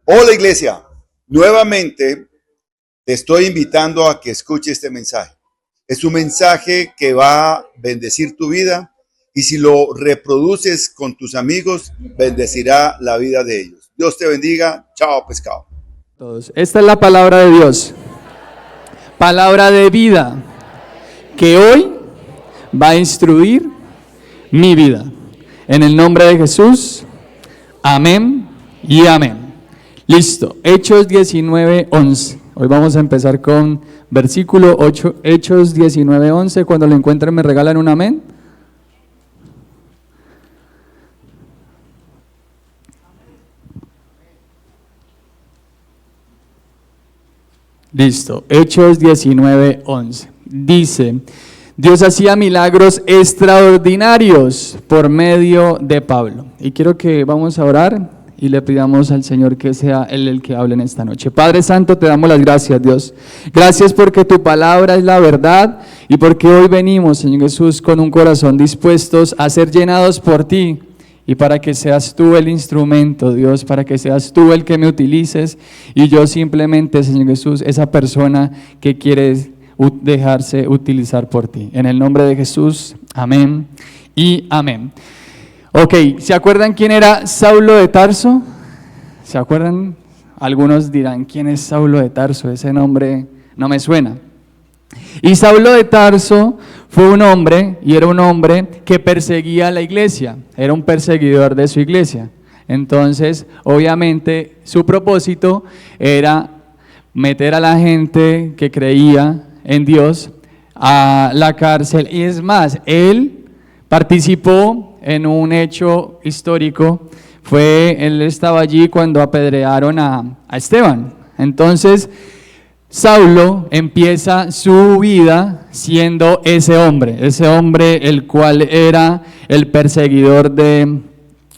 Hola iglesia, nuevamente te estoy invitando a que escuche este mensaje. Es un mensaje que va a bendecir tu vida y si lo reproduces con tus amigos, bendecirá la vida de ellos. Dios te bendiga. Chao, pescado. Todos. Esta es la palabra de Dios, palabra de vida, que hoy va a instruir mi vida. En el nombre de Jesús, amén y amén. Listo, Hechos 19:11. Hoy vamos a empezar con versículo 8, Hechos 19:11. Cuando lo encuentren me regalan un amén. Listo, Hechos 19:11. Dice: Dios hacía milagros extraordinarios por medio de Pablo. Y quiero que vamos a orar y le pidamos al Señor que sea Él el que hable en esta noche. Padre Santo, te damos las gracias, Dios. Gracias porque tu palabra es la verdad y porque hoy venimos, Señor Jesús, con un corazón dispuestos a ser llenados por ti. Y para que seas tú el instrumento, Dios, para que seas tú el que me utilices y yo simplemente, Señor Jesús, esa persona que quieres dejarse utilizar por ti. En el nombre de Jesús, amén y amén. Ok, ¿se acuerdan quién era Saulo de Tarso? ¿Se acuerdan? Algunos dirán, ¿quién es Saulo de Tarso? Ese nombre no me suena. Y Saulo de Tarso fue un hombre, y era un hombre que perseguía a la iglesia, era un perseguidor de su iglesia. Entonces, obviamente, su propósito era meter a la gente que creía en Dios a la cárcel. Y es más, él participó en un hecho histórico, él estaba allí cuando apedrearon a Esteban. Entonces, Saulo empieza su vida siendo ese hombre el cual era el perseguidor de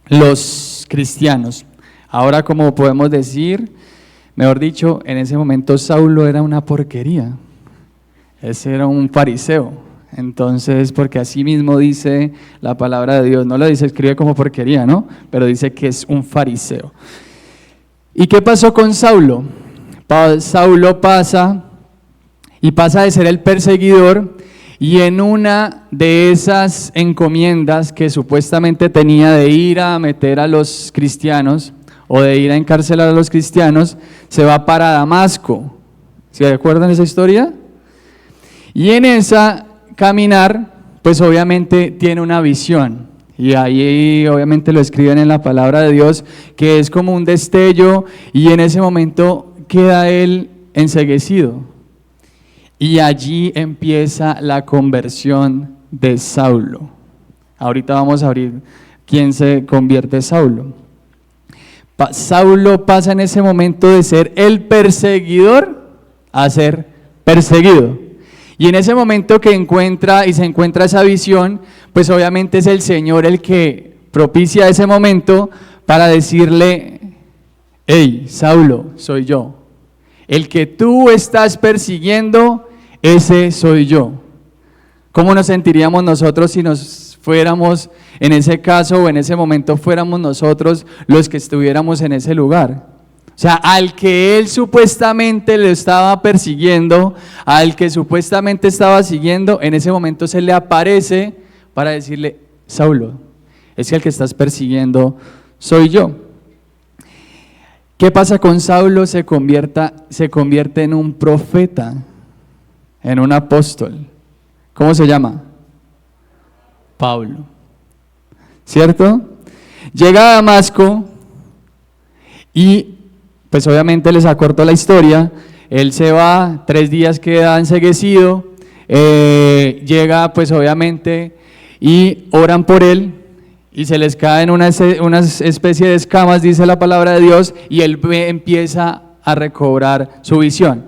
los cristianos. Ahora, como podemos decir, mejor dicho, en ese momento Saulo era una porquería. Ese era un fariseo. Entonces, porque así mismo dice la palabra de Dios, no lo dice, escribe como porquería, ¿no? Pero dice que es un fariseo. ¿Y qué pasó con Saulo? Saulo pasa de ser el perseguidor y en una de esas encomiendas que supuestamente tenía de ir a meter a los cristianos o de ir a encarcelar a los cristianos, se va para Damasco. ¿Se acuerdan esa historia? Y en esa caminar, pues obviamente tiene una visión. Y ahí obviamente lo escriben en la palabra de Dios, que es como un destello, y en ese momento queda él enceguecido. Y allí empieza la conversión de Saulo. Ahorita vamos a abrir quién se convierte Saulo. Saulo pasa en ese momento de ser el perseguidor a ser perseguido. Y en ese momento que se encuentra esa visión, pues obviamente es el Señor el que propicia ese momento para decirle: hey, Saulo, soy yo. El que tú estás persiguiendo, ese soy yo. ¿Cómo nos sentiríamos nosotros si nos fuéramos en ese caso o en ese momento fuéramos nosotros los que estuviéramos en ese lugar? O sea, al que él supuestamente le estaba persiguiendo, al que supuestamente estaba siguiendo, en ese momento se le aparece para decirle: Saulo, es que el que estás persiguiendo soy yo. ¿Qué pasa con Saulo? Se convierte en un profeta, en un apóstol. ¿Cómo se llama? Pablo. ¿Cierto? Llega a Damasco y pues obviamente les acorto la historia. Él se va, 3 días queda enceguecido, llega pues obviamente y oran por él. Y se les caen una especie de escamas, dice la palabra de Dios, y él empieza a recobrar su visión.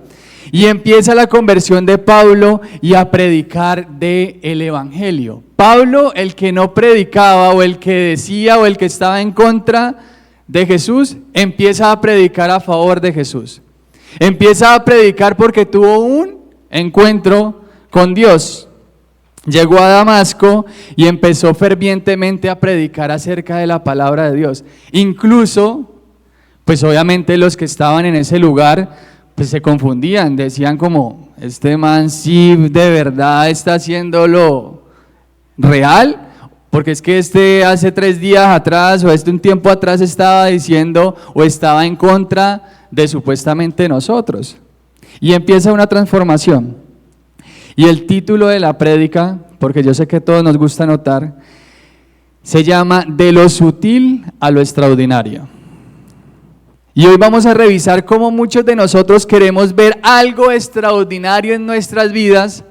Y empieza la conversión de Pablo y a predicar el evangelio. Pablo, el que no predicaba o el que decía o el que estaba en contra de Jesús, empieza a predicar a favor de Jesús. Empieza a predicar porque tuvo un encuentro con Dios. Llegó a Damasco y empezó fervientemente a predicar acerca de la palabra de Dios. Incluso pues obviamente los que estaban en ese lugar pues se confundían, decían como, este man sí de verdad está haciéndolo real, porque es que este hace 3 días atrás o un tiempo atrás estaba diciendo o estaba en contra de supuestamente nosotros. Y empieza una transformación. Y el título de la prédica, porque yo sé que a todos nos gusta anotar, se llama De lo sutil a lo extraordinario. Y hoy vamos a revisar cómo muchos de nosotros queremos ver algo extraordinario en nuestras vidas,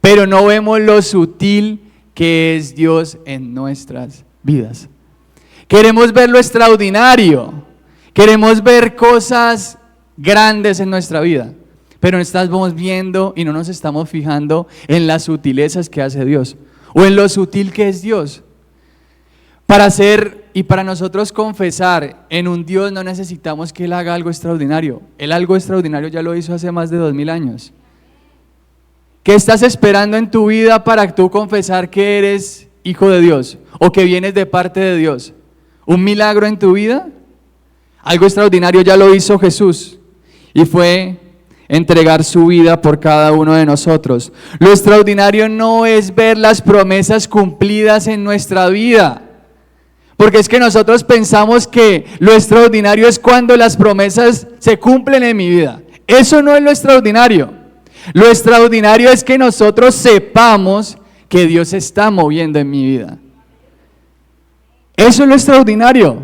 pero no vemos lo sutil que es Dios en nuestras vidas. Queremos ver lo extraordinario, queremos ver cosas grandes en nuestra vida, pero no estamos viendo y no nos estamos fijando en las sutilezas que hace Dios o en lo sutil que es Dios. Para hacer y para nosotros confesar en un Dios no necesitamos que Él haga algo extraordinario. Él algo extraordinario ya lo hizo hace más de 2000 años. ¿Qué estás esperando en tu vida para tú confesar que eres hijo de Dios o que vienes de parte de Dios? ¿Un milagro en tu vida? Algo extraordinario ya lo hizo Jesús y fue entregar su vida por cada uno de nosotros. Lo extraordinario no es ver las promesas cumplidas en nuestra vida. Porque es que nosotros pensamos que lo extraordinario es cuando las promesas se cumplen en mi vida. Eso no es lo extraordinario. Lo extraordinario es que nosotros sepamos que Dios se está moviendo en mi vida. Eso es lo extraordinario.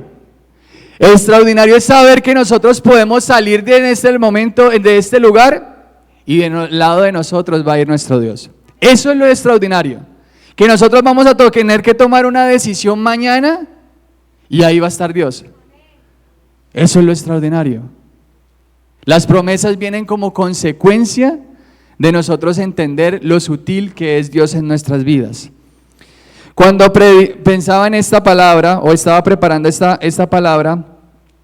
Lo extraordinario es saber que nosotros podemos salir de este momento, de este lugar, y del lado de nosotros va a ir nuestro Dios. Eso es lo extraordinario. Que nosotros vamos a tener que tomar una decisión mañana y ahí va a estar Dios. Eso es lo extraordinario. Las promesas vienen como consecuencia de nosotros entender lo sutil que es Dios en nuestras vidas. Cuando pensaba en esta palabra, o estaba preparando esta palabra,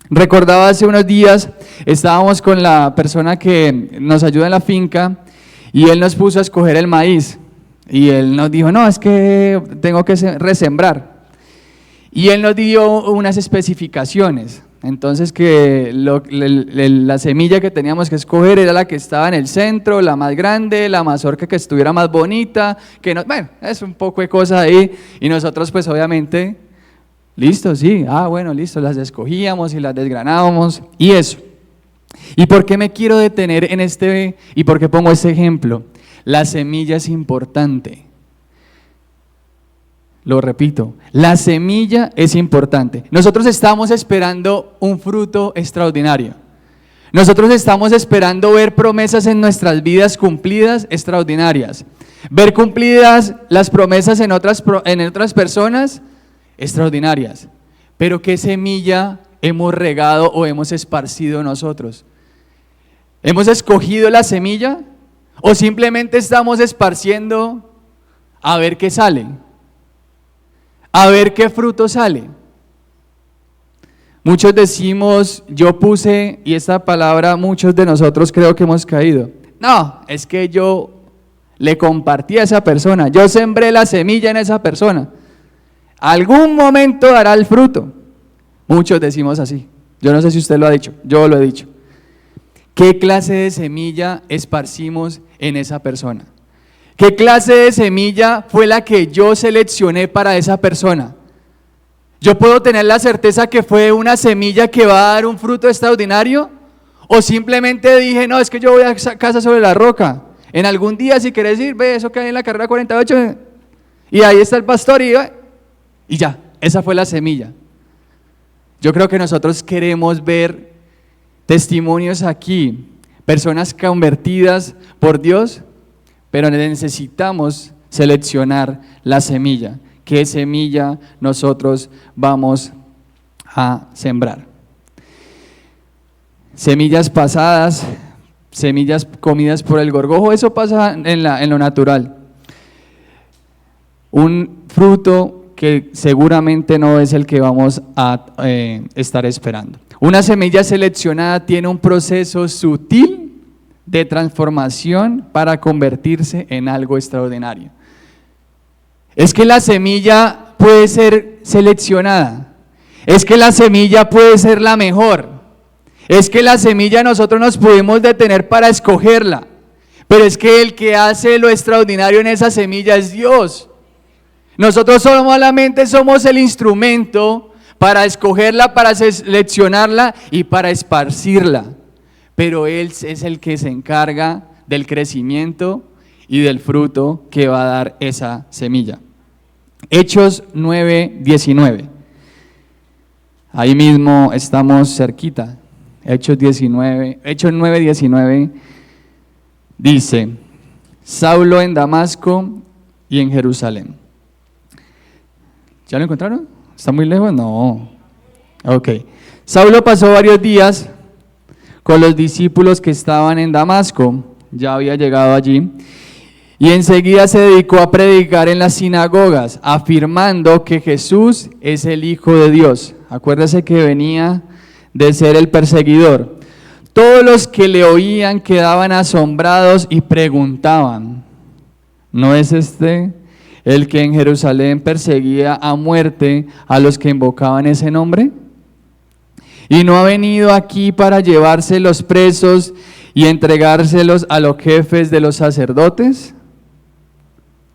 recordaba hace unos días, estábamos con la persona que nos ayuda en la finca, y él nos puso a escoger el maíz, y él nos dijo, no, es que tengo que resembrar. Y él nos dio unas especificaciones, entonces que la semilla que teníamos que escoger era la que estaba en el centro, la más grande, la mazorca que estuviera más bonita, bueno, es un poco de cosas ahí, y nosotros pues obviamente, listo, sí, bueno, listo, las escogíamos y las desgranábamos, y eso. ¿Y por qué me quiero detener en y por qué pongo este ejemplo? La semilla es importante. Lo repito, la semilla es importante. Nosotros estamos esperando un fruto extraordinario. Nosotros estamos esperando ver promesas en nuestras vidas cumplidas, extraordinarias. Ver cumplidas las promesas en otras personas, extraordinarias. Pero ¿qué semilla hemos regado o hemos esparcido nosotros? ¿Hemos escogido la semilla o simplemente estamos esparciendo a ver qué sale? A ver qué fruto sale. Muchos decimos, yo puse, y esta palabra muchos de nosotros creo que hemos caído. No, es que yo le compartí a esa persona, yo sembré la semilla en esa persona. Algún momento dará el fruto. Muchos decimos así. Yo no sé si usted lo ha dicho, yo lo he dicho. ¿Qué clase de semilla esparcimos en esa persona? ¿Qué clase de semilla fue la que yo seleccioné para esa persona? ¿Yo puedo tener la certeza que fue una semilla que va a dar un fruto extraordinario? ¿O simplemente dije, no, es que yo voy a casa sobre la roca? En algún día, si querés ir, ve eso que hay en la carrera 48, y ahí está el pastor, y ya, esa fue la semilla. Yo creo que nosotros queremos ver testimonios aquí, personas convertidas por Dios, pero necesitamos seleccionar la semilla. ¿Qué semilla nosotros vamos a sembrar? Semillas pasadas, semillas comidas por el gorgojo, eso pasa en lo natural. Un fruto que seguramente no es el que vamos a estar esperando. Una semilla seleccionada tiene un proceso sutil de transformación para convertirse en algo extraordinario. Es que la semilla puede ser seleccionada, es que la semilla puede ser la mejor, Es que la semilla nosotros nos pudimos detener para escogerla, pero es que el que hace lo extraordinario en esa semilla es Dios. Nosotros solamente somos el instrumento para escogerla, para seleccionarla y para esparcirla, pero Él es el que se encarga del crecimiento y del fruto que va a dar esa semilla. Hechos 9:19. Ahí mismo estamos cerquita. Hechos 9:19 dice: Saulo en Damasco y en Jerusalén. ¿Ya lo encontraron? ¿Está muy lejos? No. Ok. Saulo pasó varios días con los discípulos que estaban en Damasco. Ya había llegado allí. Y enseguida se dedicó a predicar en las sinagogas, afirmando que Jesús es el Hijo de Dios. Acuérdese que venía de ser el perseguidor. Todos los que le oían quedaban asombrados y preguntaban: ¿no es este el que en Jerusalén perseguía a muerte a los que invocaban ese nombre? ¿Y no ha venido aquí para llevarse los presos y entregárselos a los jefes de los sacerdotes?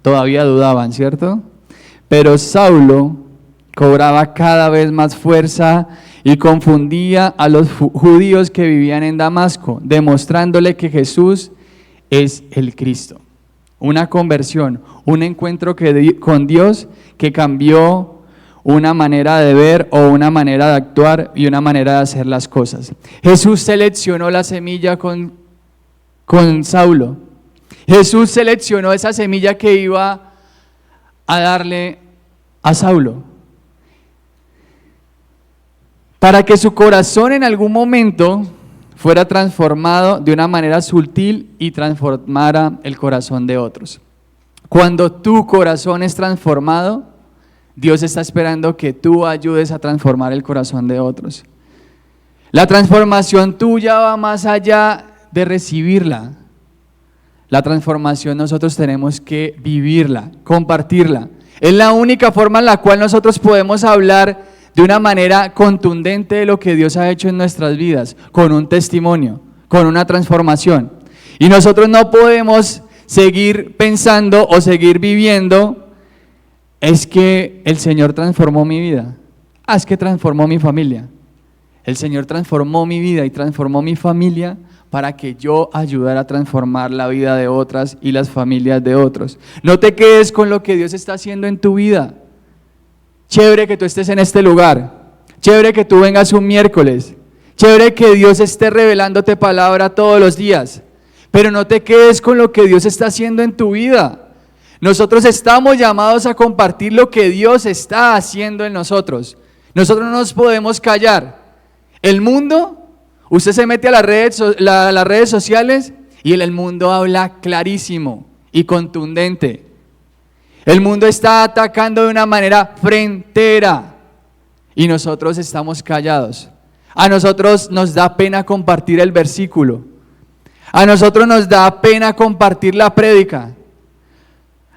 Todavía dudaban, ¿cierto? Pero Saulo cobraba cada vez más fuerza y confundía a los judíos que vivían en Damasco, demostrándole que Jesús es el Cristo. Una conversión, un encuentro con Dios que cambió una manera de ver o una manera de actuar y una manera de hacer las cosas. Jesús seleccionó la semilla con Saulo. Jesús seleccionó esa semilla que iba a darle a Saulo, para que su corazón en algún momento fuera transformado de una manera sutil y transformara el corazón de otros. Cuando tu corazón es transformado, Dios está esperando que tú ayudes a transformar el corazón de otros. La transformación tuya va más allá de recibirla. La transformación nosotros tenemos que vivirla, compartirla. Es la única forma en la cual nosotros podemos hablar de una manera contundente de lo que Dios ha hecho en nuestras vidas, con un testimonio, con una transformación. Y nosotros no podemos seguir pensando o seguir viviendo: es que el Señor transformó mi vida, es que transformó mi familia. El Señor transformó mi vida y transformó mi familia para que yo ayudara a transformar la vida de otras y las familias de otros. No te quedes con lo que Dios está haciendo en tu vida. Chévere que tú estés en este lugar, chévere que tú vengas un miércoles, chévere que Dios esté revelándote palabra todos los días, pero no te quedes con lo que Dios está haciendo en tu vida. Nosotros estamos llamados a compartir lo que Dios está haciendo en nosotros. Nosotros no nos podemos callar. El mundo, usted se mete a las redes sociales y el mundo habla clarísimo y contundente. El mundo está atacando de una manera frentera y nosotros estamos callados. A nosotros nos da pena compartir el versículo. A nosotros nos da pena compartir la prédica.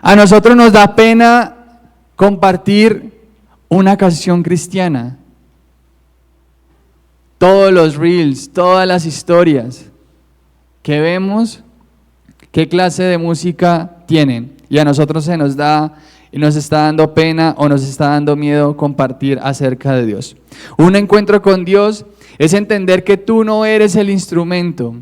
A nosotros nos da pena compartir una canción cristiana. Todos los reels, todas las historias que vemos, ¿qué clase de música tienen? Y a nosotros nos está dando pena o nos está dando miedo compartir acerca de Dios. Un encuentro con Dios es entender que tú no eres el instrumento,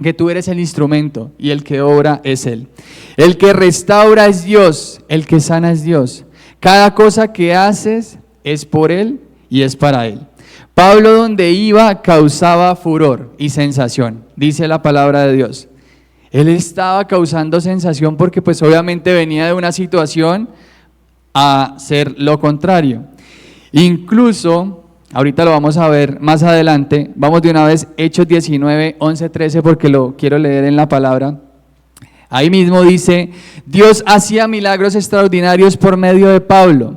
que tú eres el instrumento y el que obra es Él. El que restaura es Dios, el que sana es Dios. Cada cosa que haces es por Él y es para Él. Pablo donde iba causaba furor y sensación, dice la palabra de Dios. Él estaba causando sensación porque pues obviamente venía de una situación a ser lo contrario. Incluso, ahorita lo vamos a ver más adelante, vamos de una vez Hechos 19, 11, 13 porque lo quiero leer en la palabra. Ahí mismo dice: Dios hacía milagros extraordinarios por medio de Pablo,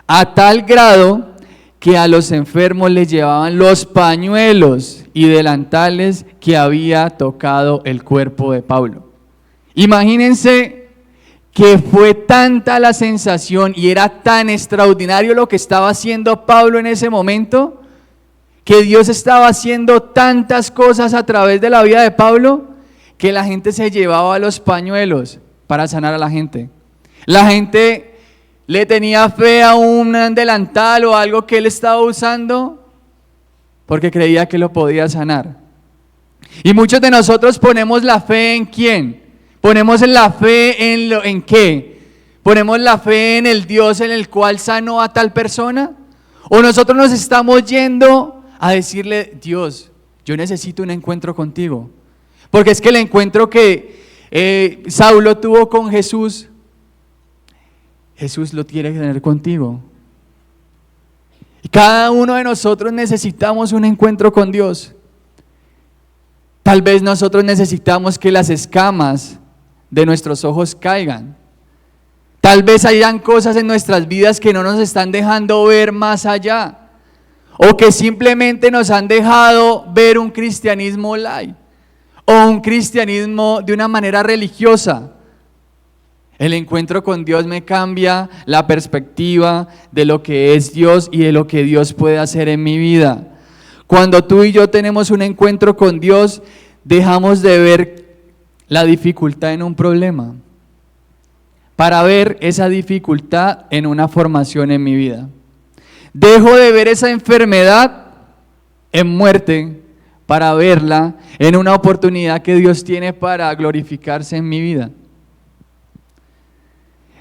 a tal grado que a los enfermos les llevaban los pañuelos y delantales que había tocado el cuerpo de Pablo. Imagínense que fue tanta la sensación y era tan extraordinario lo que estaba haciendo Pablo en ese momento, que Dios estaba haciendo tantas cosas a través de la vida de Pablo que la gente se llevaba los pañuelos para sanar a la gente. La gente le tenía fe a un delantal o algo que él estaba usando porque creía que lo podía sanar. Y muchos de nosotros ponemos la fe en ¿quién? Ponemos la fe en ¿qué? ¿Ponemos la fe en el Dios en el cual sanó a tal persona? ¿O nosotros nos estamos yendo a decirle, Dios, yo necesito un encuentro contigo? Porque es que el encuentro que Saulo tuvo con Jesús, Jesús lo quiere tener contigo. Y cada uno de nosotros necesitamos un encuentro con Dios. Tal vez nosotros necesitamos que las escamas de nuestros ojos caigan. Tal vez hayan cosas en nuestras vidas que no nos están dejando ver más allá, o que simplemente nos han dejado ver un cristianismo light, o un cristianismo de una manera religiosa. El encuentro con Dios me cambia la perspectiva de lo que es Dios y de lo que Dios puede hacer en mi vida. Cuando tú y yo tenemos un encuentro con Dios, dejamos de ver la dificultad en un problema para ver esa dificultad en una formación en mi vida. Dejo de ver esa enfermedad en muerte para verla en una oportunidad que Dios tiene para glorificarse en mi vida.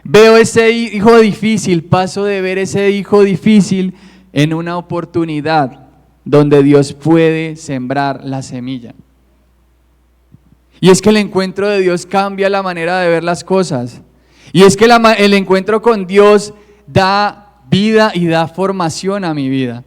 Veo ese hijo difícil, paso de ver ese hijo difícil en una oportunidad donde Dios puede sembrar la semilla. Y es que el encuentro de Dios cambia la manera de ver las cosas. Y es que el encuentro con Dios da vida y da formación a mi vida.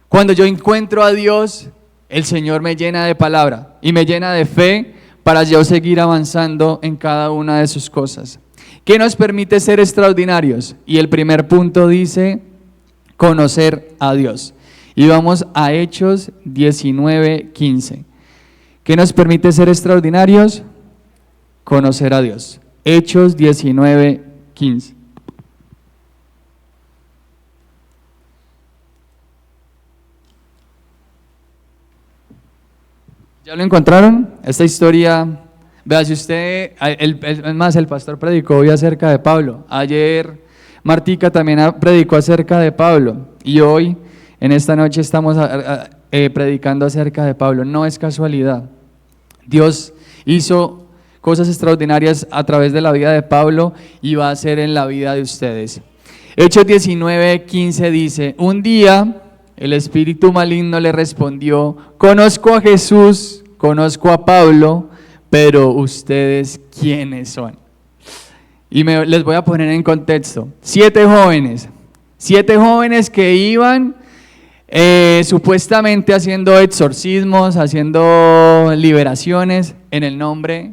Cuando yo encuentro a Dios, el Señor me llena de palabra y me llena de fe para yo seguir avanzando en cada una de sus cosas. ¿Qué nos permite ser extraordinarios? Y el primer punto dice, conocer a Dios. Y vamos a Hechos 19:15. ¿Qué nos permite ser extraordinarios? Conocer a Dios. Hechos 19:15. ¿Ya lo encontraron? Esta historia, vea, si usted, es más, el pastor predicó hoy acerca de Pablo. Ayer Martica también predicó acerca de Pablo. Y hoy, en esta noche, estamos predicando acerca de Pablo. No es casualidad. Dios hizo cosas extraordinarias a través de la vida de Pablo y va a hacer en la vida de ustedes. Hechos 19:15 dice, un día el espíritu maligno le respondió, conozco a Jesús, conozco a Pablo, pero ustedes ¿quiénes son? Y les voy a poner en contexto, 7 jóvenes que iban supuestamente haciendo exorcismos, haciendo liberaciones en el nombre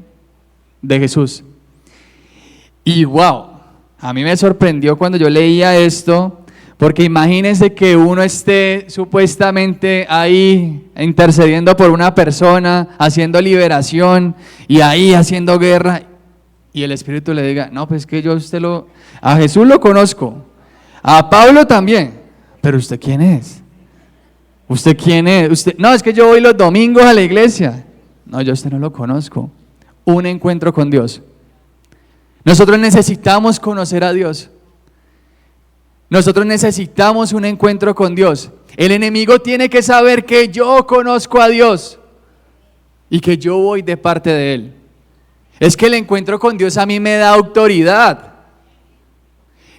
de Jesús. Y wow, a mí me sorprendió cuando yo leía esto, porque imagínense que uno esté supuestamente ahí intercediendo por una persona, haciendo liberación y ahí haciendo guerra, y el Espíritu le diga, no, pues que yo a Jesús lo conozco, a Pablo también, pero ¿usted quién es? ¿Usted quién es? No, es que yo voy los domingos a la iglesia. No, yo a usted no lo conozco. Un encuentro con Dios. Nosotros necesitamos conocer a Dios. Nosotros necesitamos un encuentro con Dios. El enemigo tiene que saber que yo conozco a Dios y que yo voy de parte de Él. Es que el encuentro con Dios a mí me da autoridad.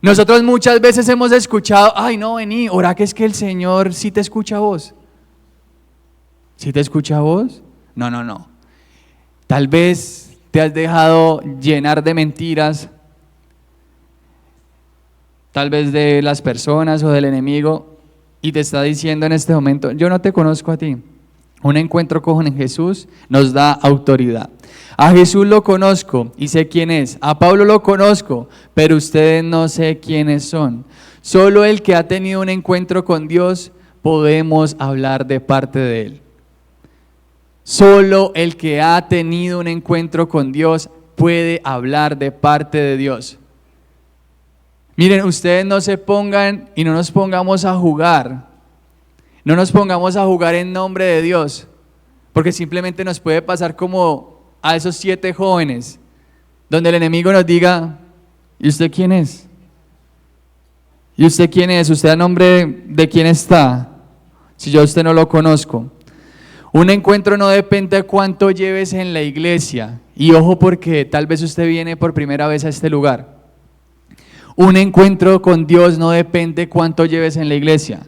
Nosotros muchas veces hemos escuchado, ay no, vení, ora que es que el Señor sí te escucha a vos. ¿Sí te escucha a vos? No. Tal vez te has dejado llenar de mentiras, tal vez de las personas o del enemigo, y te está diciendo en este momento, yo no te conozco a ti. Un encuentro con Jesús nos da autoridad. A Jesús lo conozco y sé quién es. A Pablo lo conozco, pero ustedes no sé quiénes son. Solo el que ha tenido un encuentro con Dios podemos hablar de parte de Él. Solo el que ha tenido un encuentro con Dios puede hablar de parte de Dios. Miren, ustedes no se pongan y no nos pongamos a jugar. No nos pongamos a jugar en nombre de Dios, porque simplemente nos puede pasar como a esos 7 jóvenes, donde el enemigo nos diga, ¿y usted quién es? ¿Y usted quién es? ¿Usted a nombre de quién está? Si yo a usted no lo conozco. Un encuentro no depende de cuánto lleves en la iglesia. Y ojo, porque tal vez usted viene por primera vez a este lugar. Un encuentro con Dios no depende de cuánto lleves en la iglesia.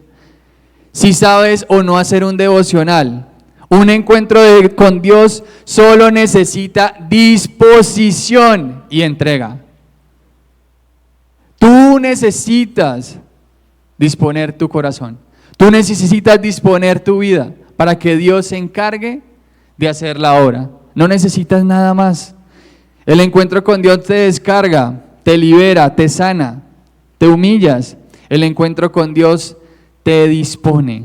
Si sabes o no hacer un devocional, un encuentro con Dios solo necesita disposición y entrega. Tú necesitas disponer tu corazón. Tú necesitas disponer tu vida para que Dios se encargue de hacer la obra. No necesitas nada más. El encuentro con Dios te descarga, te libera, te sana, te humillas. El encuentro con Dios te dispone.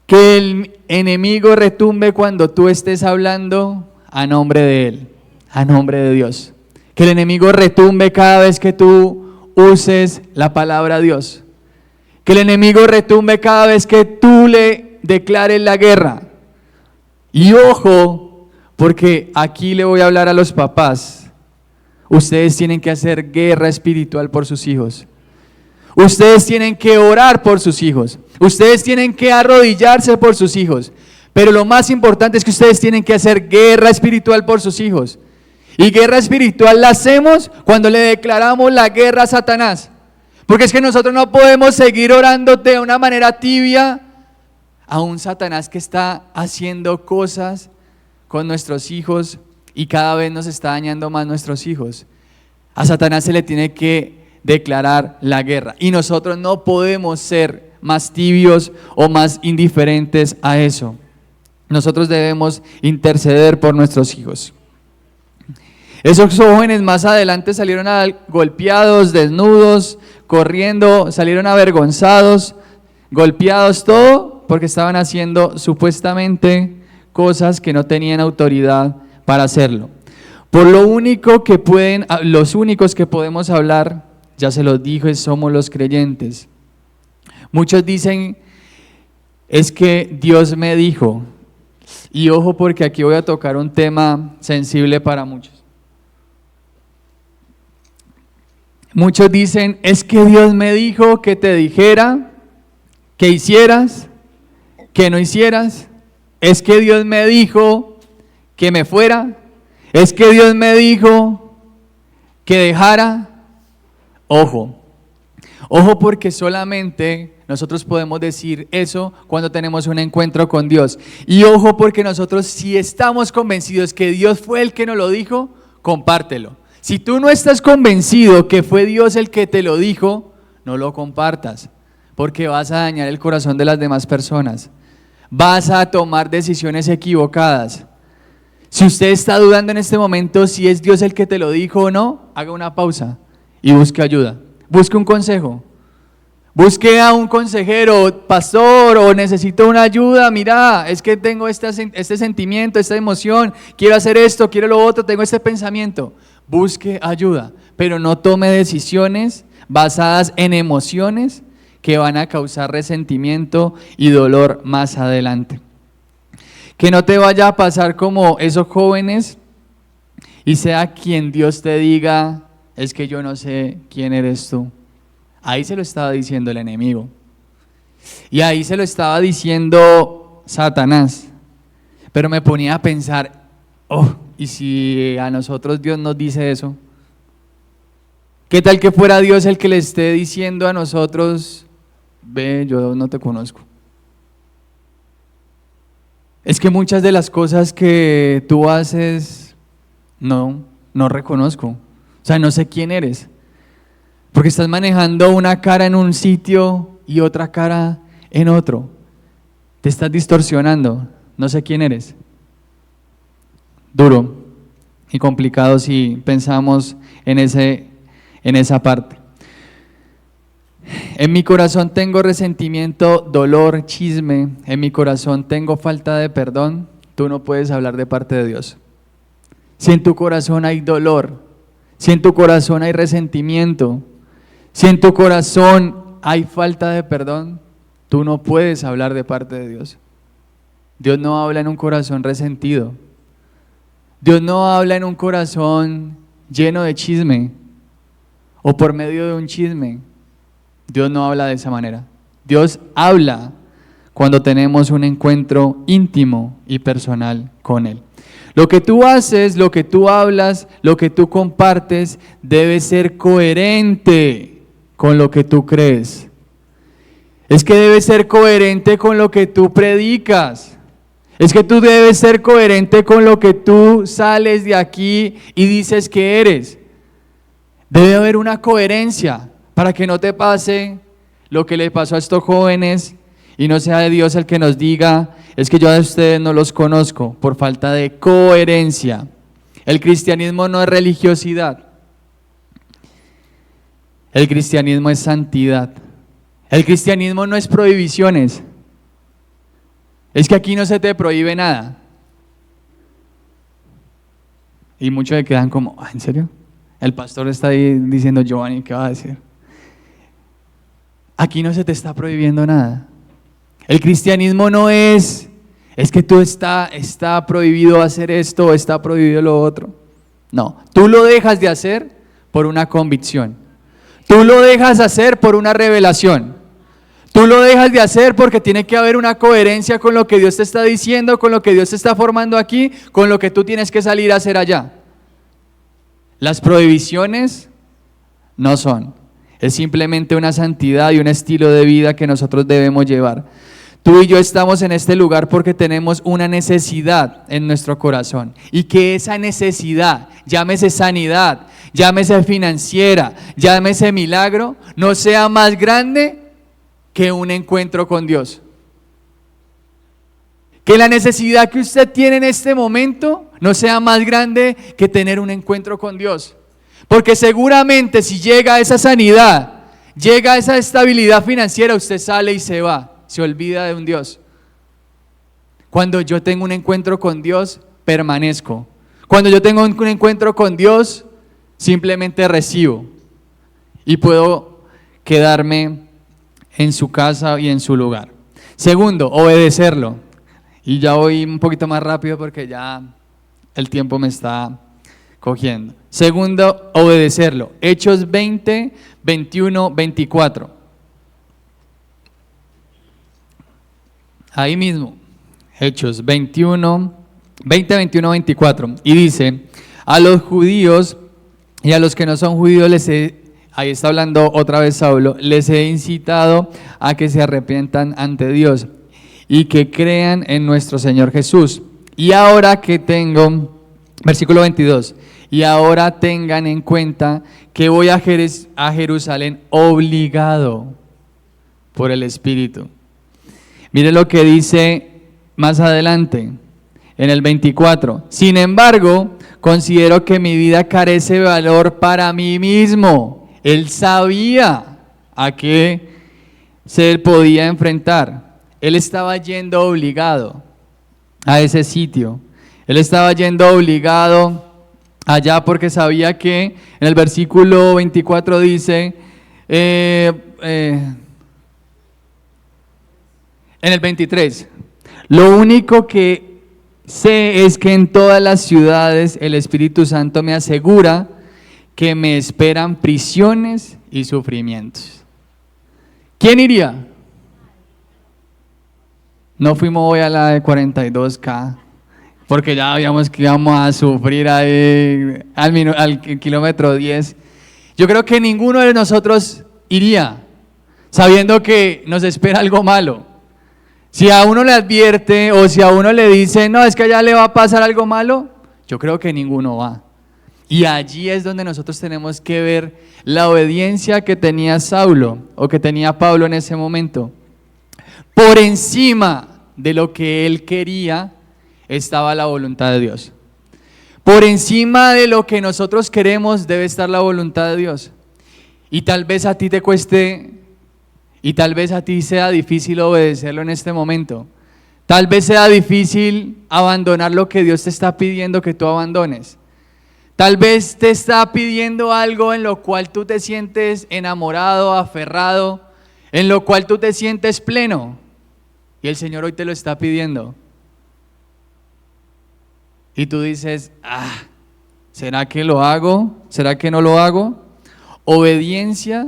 Que el enemigo retumbe cuando tú estés hablando a nombre de Él, a nombre de Dios. Que el enemigo retumbe cada vez que tú uses la palabra Dios. Que el enemigo retumbe cada vez que tú le declares la guerra. Y ojo, porque aquí le voy a hablar a los papás. Ustedes tienen que hacer guerra espiritual por sus hijos. Ustedes tienen que orar por sus hijos. Ustedes tienen que arrodillarse por sus hijos. Pero lo más importante es que ustedes tienen que hacer guerra espiritual por sus hijos. Y guerra espiritual la hacemos cuando le declaramos la guerra a Satanás. Porque es que nosotros no podemos seguir orando de una manera tibia a un Satanás que está haciendo cosas con nuestros hijos y cada vez nos está dañando más nuestros hijos. A Satanás se le tiene que declarar la guerra y nosotros no podemos ser más tibios o más indiferentes a eso. Nosotros debemos interceder por nuestros hijos. Esos jóvenes más adelante salieron golpeados, desnudos, corriendo, salieron avergonzados, golpeados, todo porque estaban haciendo supuestamente cosas que no tenían autoridad para hacerlo. Por lo único que los únicos que podemos hablar, ya se los dije, somos los creyentes. Muchos dicen, es que Dios me dijo, y ojo porque aquí voy a tocar un tema sensible para muchos. Muchos dicen, es que Dios me dijo que te dijera, que hicieras, que no hicieras. Es que Dios me dijo que me fuera. Es que Dios me dijo que dejara. Ojo, ojo porque solamente nosotros podemos decir eso cuando tenemos un encuentro con Dios. Y ojo porque nosotros si estamos convencidos que Dios fue el que nos lo dijo, compártelo. Si tú no estás convencido que fue Dios el que te lo dijo, no lo compartas, porque vas a dañar el corazón de las demás personas. Vas a tomar decisiones equivocadas. Si usted está dudando en este momento si es Dios el que te lo dijo o no, haga una pausa y busque ayuda. Busque un consejo. Busque a un consejero, pastor, o necesito una ayuda. Mira, es que tengo este sentimiento, esta emoción, quiero hacer esto, quiero lo otro, tengo este pensamiento. Busque ayuda, pero no tome decisiones basadas en emociones que van a causar resentimiento y dolor más adelante. Que no te vaya a pasar como esos jóvenes y sea quien Dios te diga, es que yo no sé quién eres tú. Ahí se lo estaba diciendo el enemigo. Y ahí se lo estaba diciendo Satanás. Pero me ponía a pensar, ¿y si a nosotros Dios nos dice eso? ¿Qué tal que fuera Dios el que le esté diciendo a nosotros, ve, yo no te conozco? Es que muchas de las cosas que tú haces, no reconozco. O sea, no sé quién eres. Porque estás manejando una cara en un sitio y otra cara en otro. Te estás distorsionando. No sé quién eres. Duro y complicado si pensamos en esa parte. En mi corazón tengo resentimiento, dolor, chisme. En mi corazón tengo falta de perdón. Tú no puedes hablar de parte de Dios. Si en tu corazón hay dolor, si en tu corazón hay resentimiento, si en tu corazón hay falta de perdón, tú no puedes hablar de parte de Dios. Dios no habla en un corazón resentido. Dios no habla en un corazón lleno de chisme o por medio de un chisme. Dios no habla de esa manera. Dios habla cuando tenemos un encuentro íntimo y personal con Él. Lo que tú haces, lo que tú hablas, lo que tú compartes debe ser coherente con lo que tú crees. Es que debe ser coherente con lo que tú predicas. Es que tú debes ser coherente con lo que tú sales de aquí y dices que eres. Debe haber una coherencia para que no te pase lo que le pasó a estos jóvenes y no sea de Dios el que nos diga, es que yo a ustedes no los conozco por falta de coherencia. El cristianismo no es religiosidad. El cristianismo es santidad. El cristianismo no es prohibiciones. Es que aquí no se te prohíbe nada. Y muchos se quedan como, ¿en serio? El pastor está ahí diciendo, Giovanni, ¿qué va a decir? Aquí no se te está prohibiendo nada. El cristianismo no es que tú está prohibido hacer esto o está prohibido lo otro. No, tú lo dejas de hacer por una convicción. Tú lo dejas hacer por una revelación. Tú lo dejas de hacer porque tiene que haber una coherencia con lo que Dios te está diciendo, con lo que Dios te está formando aquí, con lo que tú tienes que salir a hacer allá. Las prohibiciones no son. Es simplemente una santidad y un estilo de vida que nosotros debemos llevar. Tú y yo estamos en este lugar porque tenemos una necesidad en nuestro corazón. Y que esa necesidad, llámese sanidad, llámese financiera, llámese milagro, no sea más grande que un encuentro con Dios. Que la necesidad que usted tiene en este momento no sea más grande que tener un encuentro con Dios. Porque seguramente si llega esa sanidad, llega esa estabilidad financiera, usted sale y se va. Se olvida de un Dios. Cuando yo tengo un encuentro con Dios, permanezco. Cuando yo tengo un encuentro con Dios, simplemente recibo. Y puedo quedarme en su casa y en su lugar. Segundo, obedecerlo. Y ya voy un poquito más rápido porque ya el tiempo me está cogiendo. Segundo, obedecerlo. Hechos 20, 21, 24. Ahí mismo, Hechos 20, 21, 24. Y dice, a los judíos y a los que no son judíos ahí está hablando otra vez Saulo, les he incitado a que se arrepientan ante Dios y que crean en nuestro Señor Jesús. Y ahora que tengo, versículo 22, y ahora tengan en cuenta que voy a Jerusalén obligado por el Espíritu. Mire lo que dice más adelante, en el 24. Sin embargo, considero que mi vida carece de valor para mí mismo. Él sabía a qué se podía enfrentar. Él estaba yendo obligado a ese sitio. Él estaba yendo obligado allá porque sabía que en el versículo 24 dice... En el 23, lo único que sé es que en todas las ciudades el Espíritu Santo me asegura que me esperan prisiones y sufrimientos. ¿Quién iría? No fuimos hoy a la de 42K, porque ya habíamos que íbamos a sufrir ahí al kilómetro 10. Yo creo que ninguno de nosotros iría, sabiendo que nos espera algo malo. Si a uno le advierte o si a uno le dice, no, es que allá le va a pasar algo malo, yo creo que ninguno va. Y allí es donde nosotros tenemos que ver la obediencia que tenía Saulo o que tenía Pablo en ese momento. Por encima de lo que él quería estaba la voluntad de Dios. Por encima de lo que nosotros queremos debe estar la voluntad de Dios. Y tal vez a ti te cueste... Y tal vez a ti sea difícil obedecerlo en este momento. Tal vez sea difícil abandonar lo que Dios te está pidiendo que tú abandones. Tal vez te está pidiendo algo en lo cual tú te sientes enamorado, aferrado, en lo cual tú te sientes pleno. Y el Señor hoy te lo está pidiendo. Y tú dices, ¿será que lo hago? ¿Será que no lo hago? Obediencia.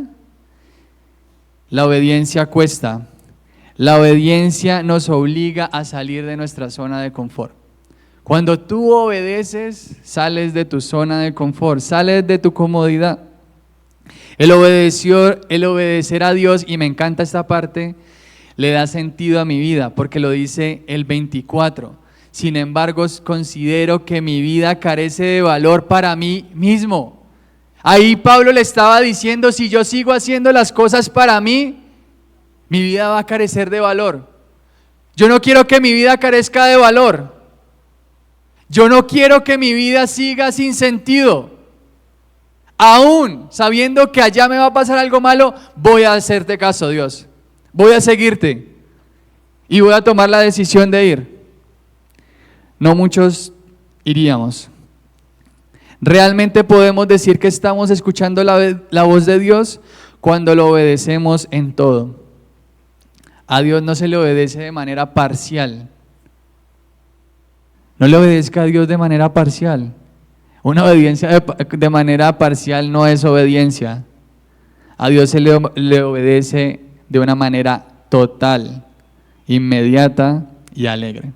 La obediencia cuesta. La obediencia nos obliga a salir de nuestra zona de confort. Cuando tú obedeces, sales de tu zona de confort, sales de tu comodidad. El obedecer a Dios, y me encanta esta parte, le da sentido a mi vida, porque lo dice el 24. Sin embargo, considero que mi vida carece de valor para mí mismo. Ahí Pablo le estaba diciendo, si yo sigo haciendo las cosas para mí, mi vida va a carecer de valor. Yo no quiero que mi vida carezca de valor. Yo no quiero que mi vida siga sin sentido. Aún sabiendo que allá me va a pasar algo malo, voy a hacerte caso, Dios. Voy a seguirte y voy a tomar la decisión de ir. No muchos iríamos. Realmente podemos decir que estamos escuchando la voz de Dios cuando lo obedecemos en todo. A Dios no se le obedece de manera parcial. No le obedezca a Dios de manera parcial. Una obediencia de manera parcial no es obediencia. A Dios se le obedece de una manera total, inmediata y alegre.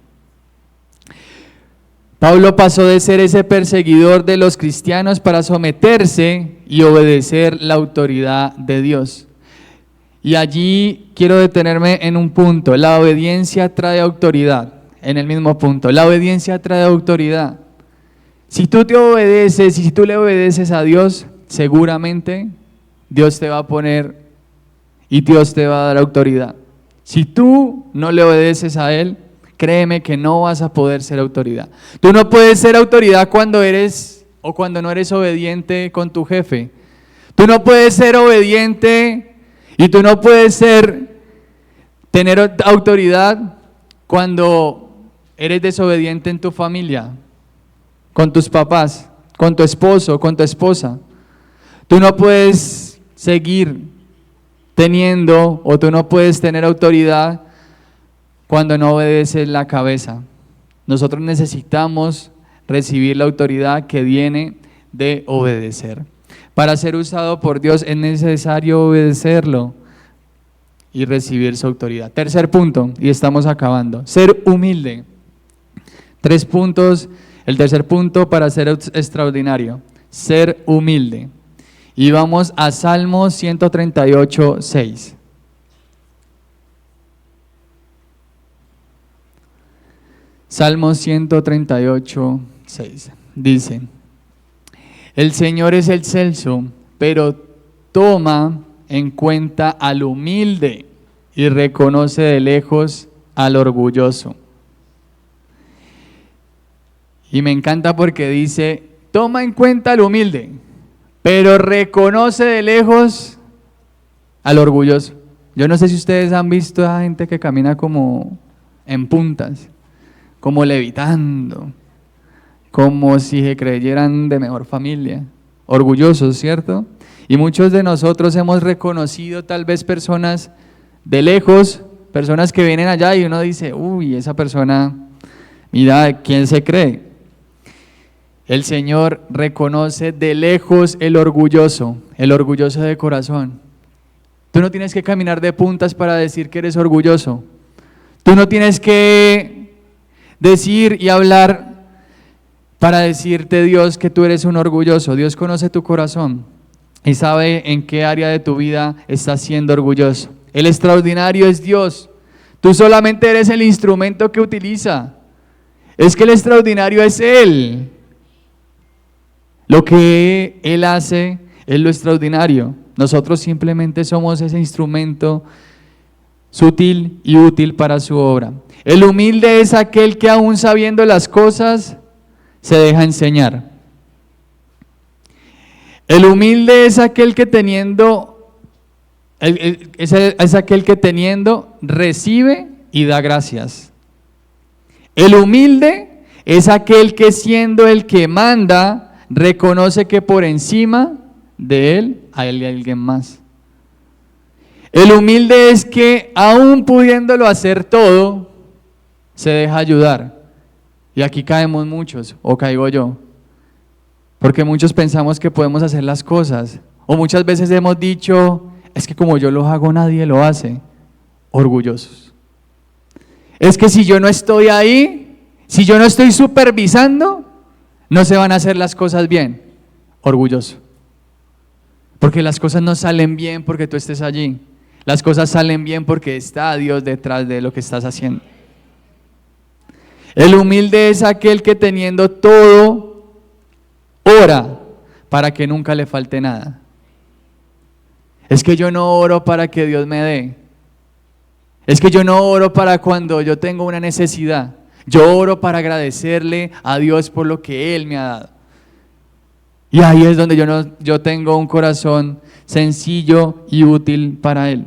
Pablo pasó de ser ese perseguidor de los cristianos para someterse y obedecer la autoridad de Dios. Y allí quiero detenerme en un punto. La obediencia trae autoridad. En el mismo punto, la obediencia trae autoridad. Si tú te obedeces, si tú le obedeces a Dios, seguramente Dios te va a poner y Dios te va a dar autoridad. Si tú no le obedeces a Él, créeme que no vas a poder ser autoridad. Tú no puedes ser autoridad cuando eres o cuando no eres obediente con tu jefe. Tú no puedes ser obediente y tú no puedes tener autoridad cuando eres desobediente en tu familia, con tus papás, con tu esposo, con tu esposa. Tú no puedes seguir teniendo o tú no puedes tener autoridad cuando no obedeces la cabeza. Nosotros necesitamos recibir la autoridad que viene de obedecer. Para ser usado por Dios es necesario obedecerlo y recibir su autoridad. Tercer punto, y estamos acabando, ser humilde. 3 puntos, el tercer punto para ser extraordinario, ser humilde. Y vamos a Salmo 138, 6. Salmo 138, 6. Dice, el Señor es excelso, pero toma en cuenta al humilde y reconoce de lejos al orgulloso. Y me encanta porque dice, toma en cuenta al humilde, pero reconoce de lejos al orgulloso. Yo no sé si ustedes han visto a gente que camina como en puntas, como levitando, como si se creyeran de mejor familia, orgullosos, ¿cierto? Y muchos de nosotros hemos reconocido tal vez personas de lejos, personas que vienen allá y uno dice, uy, esa persona, mira, ¿quién se cree? El Señor reconoce de lejos el orgulloso de corazón. Tú no tienes que caminar de puntas para decir que eres orgulloso. Tú no tienes que decir y hablar para decirte Dios que tú eres un orgulloso. Dios conoce tu corazón y sabe en qué área de tu vida estás siendo orgulloso. El extraordinario es Dios. Tú solamente eres el instrumento que utiliza. Es que el extraordinario es Él. Lo que Él hace es lo extraordinario. Nosotros simplemente somos ese instrumento sutil y útil para su obra. El humilde es aquel que aún sabiendo las cosas se deja enseñar. El humilde es aquel que es aquel que teniendo recibe y da gracias. El humilde es aquel que siendo el que manda reconoce que por encima de él hay alguien más. El humilde es que aún pudiéndolo hacer todo, se deja ayudar. Y aquí caemos muchos, o caigo yo. Porque muchos pensamos que podemos hacer las cosas. O muchas veces hemos dicho, es que como yo lo hago, nadie lo hace. Orgullosos. Es que si yo no estoy ahí, si yo no estoy supervisando, no se van a hacer las cosas bien. Orgulloso. Porque las cosas no salen bien porque tú estés allí. Las cosas salen bien porque está Dios detrás de lo que estás haciendo. El humilde es aquel que teniendo todo, ora para que nunca le falte nada. Es que yo no oro para que Dios me dé. Es que yo no oro para cuando yo tengo una necesidad. Yo oro para agradecerle a Dios por lo que Él me ha dado. Y ahí es donde yo tengo un corazón sencillo y útil para Él.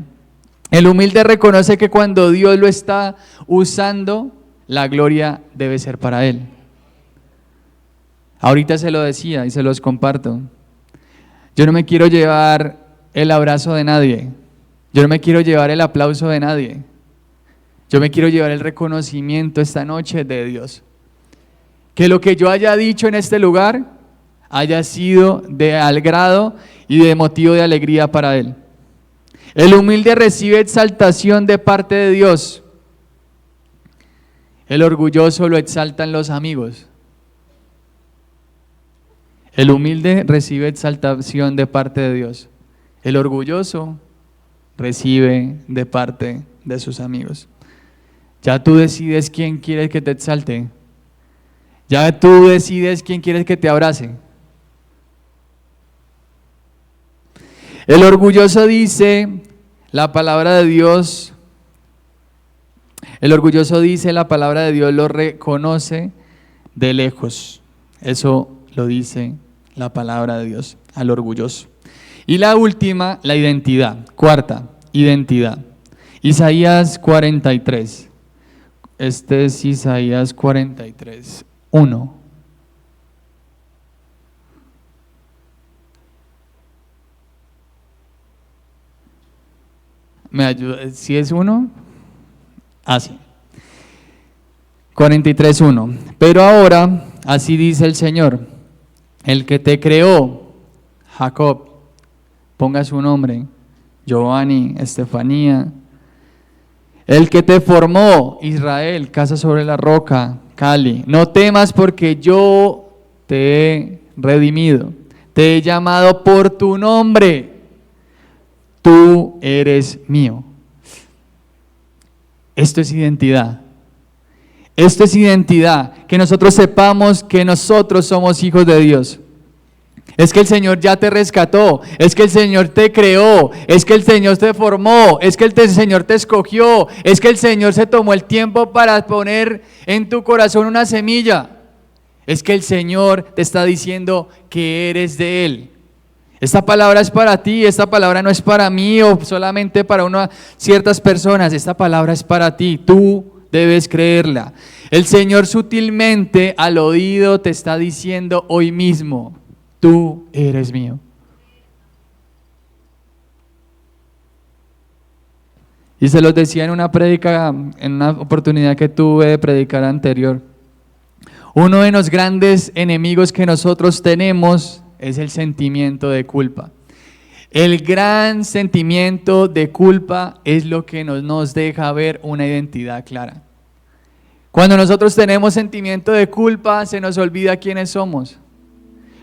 El humilde reconoce que cuando Dios lo está usando, la gloria debe ser para Él. Ahorita se lo decía y se los comparto. Yo no me quiero llevar el abrazo de nadie. Yo no me quiero llevar el aplauso de nadie. Yo me quiero llevar el reconocimiento esta noche de Dios. Que lo que yo haya dicho en este lugar haya sido de agrado y de motivo de alegría para Él. El humilde recibe exaltación de parte de Dios. El orgulloso lo exaltan los amigos. El humilde recibe exaltación de parte de Dios. El orgulloso recibe de parte de sus amigos. Ya tú decides quién quieres que te exalte. Ya tú decides quién quieres que te abrace. El orgulloso dice la palabra de Dios. El orgulloso dice la palabra de Dios lo reconoce de lejos. Eso lo dice la palabra de Dios al orgulloso. Y la última, la identidad. Cuarta, identidad. Isaías 43. Este es Isaías 43, 1. ¿Me ayuda? ¿Si es 1? Así. 43, 1. Pero ahora, así dice el Señor, el que te creó, Jacob, ponga su nombre, Giovanni, Estefanía, el que te formó, Israel, casa sobre la roca, Cali, no temas porque yo te he redimido, te he llamado por tu nombre, tú eres mío. Esto es identidad. Esto es identidad, que nosotros sepamos que nosotros somos hijos de Dios. Es que el Señor ya te rescató, es que el Señor te creó, es que el Señor te formó, es que el Señor te escogió, es que el Señor se tomó el tiempo para poner en tu corazón una semilla. Es que el Señor te está diciendo que eres de Él. Esta palabra es para ti, esta palabra no es para mí o solamente para ciertas personas, esta palabra es para ti, tú debes creerla. El Señor sutilmente al oído te está diciendo hoy mismo, tú eres mío. Y se los decía en una prédica, en una oportunidad que tuve de predicar anterior. Uno de los grandes enemigos que nosotros tenemos es el sentimiento de culpa. El gran sentimiento de culpa es lo que nos deja ver una identidad clara. Cuando nosotros tenemos sentimiento de culpa, se nos olvida quiénes somos.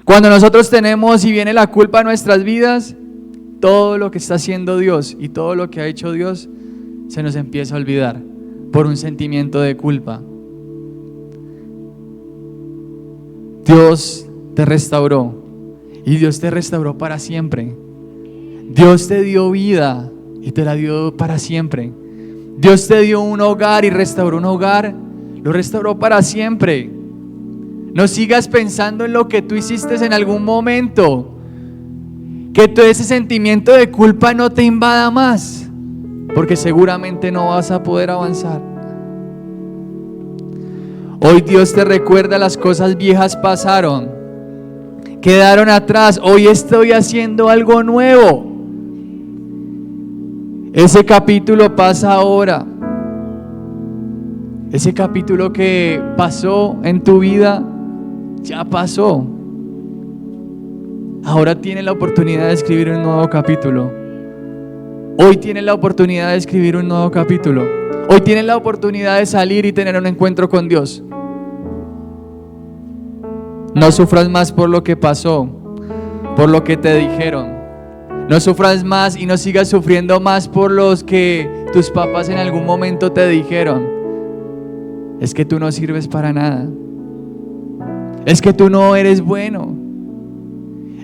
Cuando nosotros tenemos y viene la culpa a nuestras vidas, todo lo que está haciendo Dios y todo lo que ha hecho Dios se nos empieza a olvidar por un sentimiento de culpa. Dios te restauró y Dios te restauró para siempre. Dios te dio vida y te la dio para siempre. Dios te dio un hogar y restauró un hogar, lo restauró para siempre. No sigas pensando en lo que tú hiciste en algún momento. Que todo ese sentimiento de culpa no te invada más, porque seguramente no vas a poder avanzar. Hoy Dios te recuerda las cosas viejas pasaron, quedaron atrás. Hoy estoy haciendo algo nuevo. Ese capítulo pasa ahora. Ese capítulo que pasó en tu vida, ya pasó. Ahora tienes la oportunidad de escribir un nuevo capítulo. Hoy tienes la oportunidad de escribir un nuevo capítulo. Hoy tienes la oportunidad de salir y tener un encuentro con Dios. No sufras más por lo que pasó, por lo que te dijeron. No sufras más y no sigas sufriendo más por los que tus papás en algún momento te dijeron. Es que tú no sirves para nada. Es que tú no eres bueno.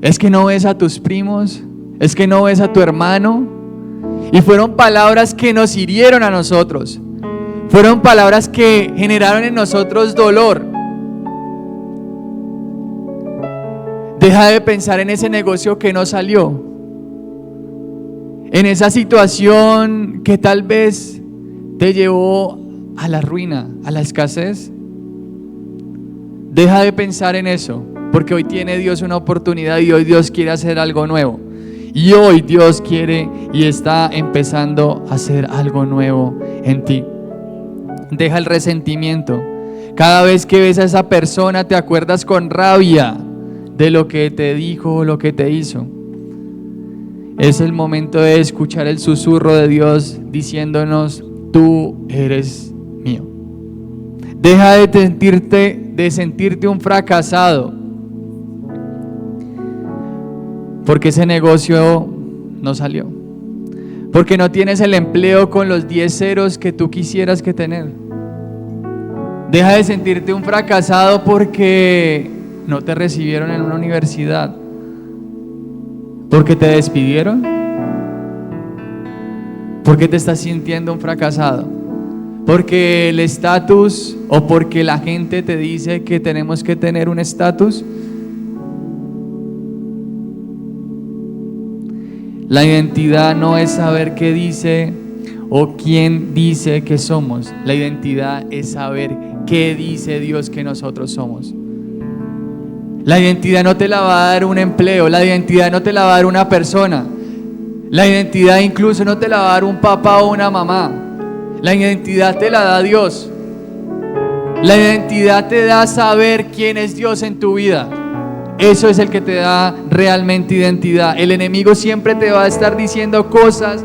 Es que no ves a tus primos. Es que no ves a tu hermano. Y fueron palabras que nos hirieron a nosotros. Fueron palabras que generaron en nosotros dolor. Deja de pensar en ese negocio que no salió, en esa situación que tal vez te llevó a la ruina, a la escasez. Deja de pensar en eso, porque hoy tiene Dios una oportunidad y hoy Dios quiere hacer algo nuevo. Y hoy Dios quiere y está empezando a hacer algo nuevo en ti. Deja el resentimiento. Cada vez que ves a esa persona te acuerdas con rabia de lo que te dijo o lo que te hizo. Es el momento de escuchar el susurro de Dios diciéndonos: tú eres mío. Deja de sentirte un fracasado, porque ese negocio no salió, porque no tienes el empleo con los 10 ceros que tú quisieras que tener. Deja de sentirte un fracasado porque no te recibieron en una universidad, porque te despidieron, porque te estás sintiendo un fracasado, porque el estatus o porque la gente te dice que tenemos que tener un estatus. La identidad no es saber qué dice o quién dice que somos. La identidad es saber qué dice Dios que nosotros somos. La identidad no te la va a dar un empleo, la identidad no te la va a dar una persona, la identidad incluso no te la va a dar un papá o una mamá. La identidad te la da Dios. La identidad te da saber quién es Dios en tu vida. Eso es el que te da realmente identidad. El enemigo siempre te va a estar diciendo cosas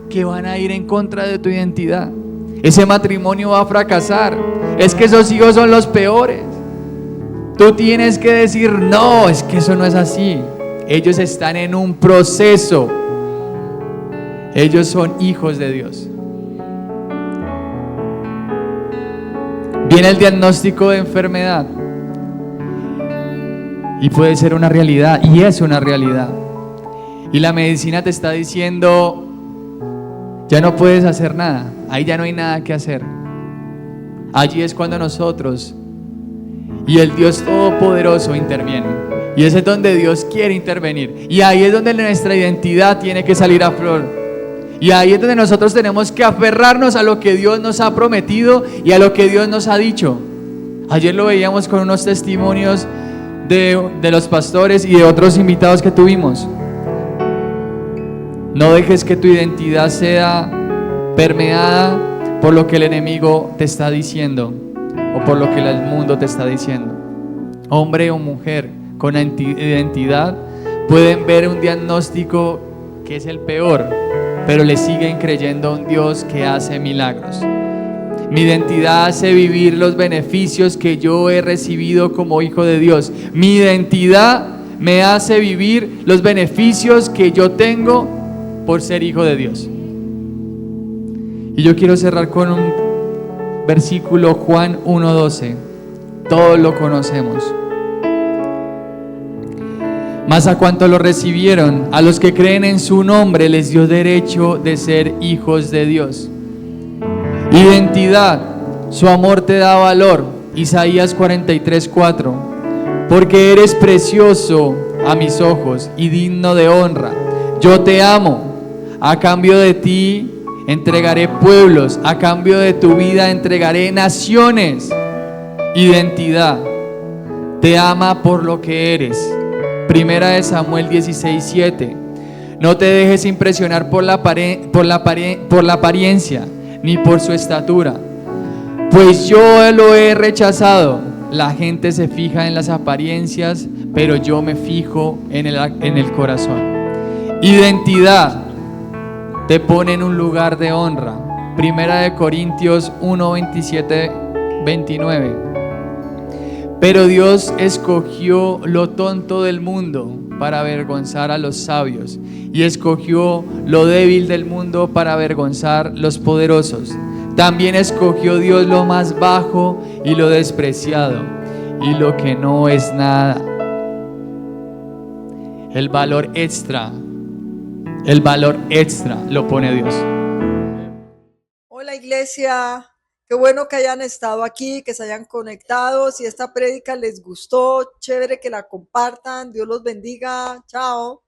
que van a ir en contra de tu identidad. Ese matrimonio va a fracasar. Es que esos hijos son los peores. Tú tienes que decir: no, es que eso no es así. Ellos están en un proceso. Ellos son hijos de Dios. Viene el diagnóstico de enfermedad y puede ser una realidad, y es una realidad. Y la medicina te está diciendo: ya no puedes hacer nada, ahí ya no hay nada que hacer. Allí es cuando nosotros y el Dios Todopoderoso intervienen. Y ese es donde Dios quiere intervenir. Y ahí es donde nuestra identidad tiene que salir a flor. Y ahí es donde nosotros tenemos que aferrarnos a lo que Dios nos ha prometido y a lo que Dios nos ha dicho. Ayer lo veíamos con unos testimonios de los pastores y de otros invitados que tuvimos. No dejes que tu identidad sea permeada por lo que el enemigo te está diciendo o por lo que el mundo te está diciendo. Hombre o mujer con identidad pueden ver un diagnóstico que es el peor, pero le siguen creyendo a un Dios que hace milagros. Mi identidad hace vivir los beneficios que yo he recibido como hijo de Dios. Mi identidad me hace vivir los beneficios que yo tengo por ser hijo de Dios. Y yo quiero cerrar con un versículo, Juan 1:12. Todos lo conocemos. Mas a cuantos lo recibieron, a los que creen en su nombre, les dio derecho de ser hijos de Dios. Identidad, su amor te da valor. Isaías 43:4. Porque eres precioso a mis ojos y digno de honra. Yo te amo. A cambio de ti entregaré pueblos. A cambio de tu vida entregaré naciones. Identidad, te ama por lo que eres. Primera de Samuel 16:7. No te dejes impresionar por la apariencia, ni por su estatura, pues yo lo he rechazado. La gente se fija en las apariencias, pero yo me fijo en el corazón. Identidad te pone en un lugar de honra. Primera de Corintios 1, 27, 29. Pero Dios escogió lo tonto del mundo para avergonzar a los sabios, y escogió lo débil del mundo para avergonzar los poderosos. También escogió Dios lo más bajo y lo despreciado y lo que no es nada. El valor extra lo pone Dios. Hola iglesia, qué bueno que hayan estado aquí, que se hayan conectado. Si esta prédica les gustó, chévere que la compartan. Dios los bendiga. Chao.